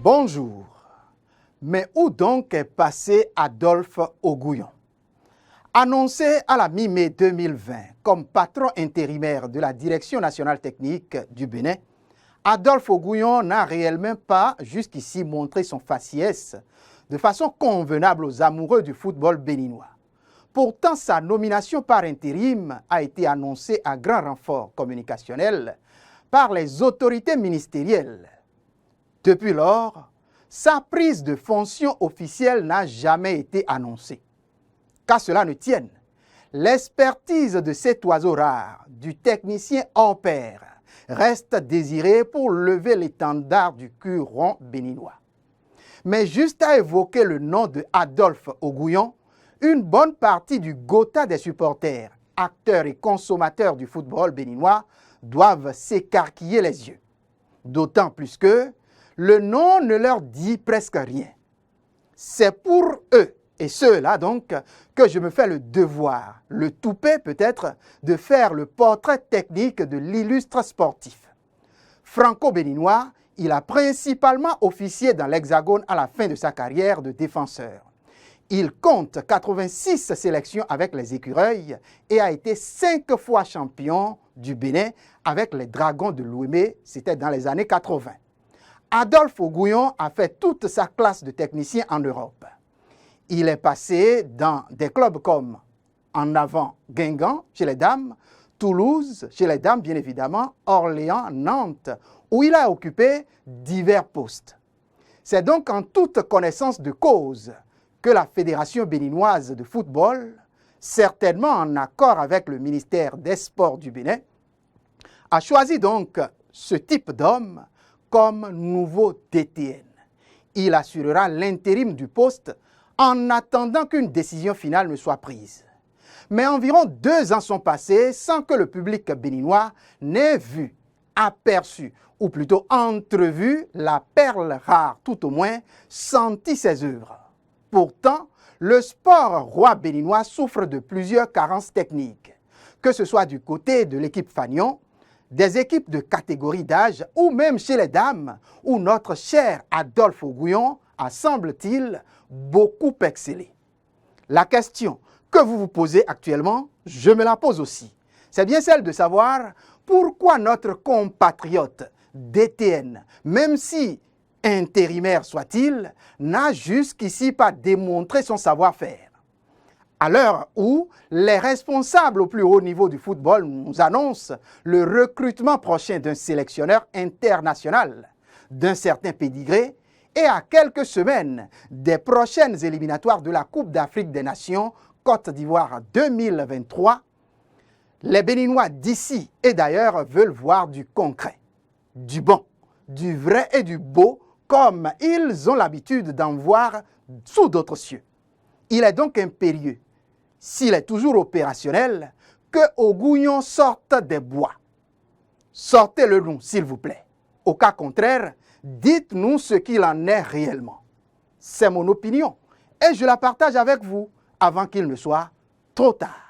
Bonjour. Mais où donc est passé Adolphe Ogouillon? Annoncé à la mi-mai 2020 comme patron intérimaire de la Direction nationale technique du Bénin, Adolphe Ogouillon n'a réellement pas jusqu'ici montré son faciès de façon convenable aux amoureux du football béninois. Pourtant, sa nomination par intérim a été annoncée à grand renfort communicationnel par les autorités ministérielles. Depuis lors, sa prise de fonction officielle n'a jamais été annoncée. Qu'à cela ne tienne, l'expertise de cet oiseau rare, du technicien hors pair, reste désirée pour lever l'étendard du cul rond béninois. Mais juste à évoquer le nom de Adolphe Ogouillon, une bonne partie du gotha des supporters, acteurs et consommateurs du football béninois doivent s'écarquiller les yeux. D'autant plus que le nom ne leur dit presque rien. C'est pour eux, et ceux-là donc, que je me fais le devoir, le toupet peut-être, de faire le portrait technique de l'illustre sportif. Franco-béninois, il a principalement officié dans l'Hexagone à la fin de sa carrière de défenseur. Il compte 86 sélections avec les Écureuils et a été 5 fois champion du Bénin avec les Dragons de Louémé, c'était dans les années 80. Adolphe Ogouillon a fait toute sa classe de technicien en Europe. Il est passé dans des clubs comme En Avant Guingamp chez les dames, Toulouse chez les dames bien évidemment, Orléans, Nantes, où il a occupé divers postes. C'est donc en toute connaissance de cause que la Fédération béninoise de football, certainement en accord avec le ministère des Sports du Bénin, a choisi donc ce type d'homme comme nouveau DTN. Il assurera l'intérim du poste en attendant qu'une décision finale ne soit prise. Mais environ 2 ans sont passés sans que le public béninois n'ait vu, aperçu, ou plutôt entrevu la perle rare, tout au moins senti ses œuvres. Pourtant, le sport roi béninois souffre de plusieurs carences techniques, que ce soit du côté de l'équipe Fagnon, des équipes de catégorie d'âge ou même chez les dames, où notre cher Adolphe Ogouillon a, semble-t-il, beaucoup excellé. La question que vous vous posez actuellement, je me la pose aussi. C'est bien celle de savoir pourquoi notre compatriote DTN, même si intérimaire soit-il, n'a jusqu'ici pas démontré son savoir-faire. À l'heure où les responsables au plus haut niveau du football nous annoncent le recrutement prochain d'un sélectionneur international d'un certain pédigré et à quelques semaines des prochaines éliminatoires de la Coupe d'Afrique des Nations Côte d'Ivoire 2023, les Béninois d'ici et d'ailleurs veulent voir du concret, du bon, du vrai et du beau comme ils ont l'habitude d'en voir sous d'autres cieux. Il est donc impérieux, s'il est toujours opérationnel, que Ogouillon sorte des bois. Sortez-le nous, s'il vous plaît. Au cas contraire, dites-nous ce qu'il en est réellement. C'est mon opinion et je la partage avec vous avant qu'il ne soit trop tard.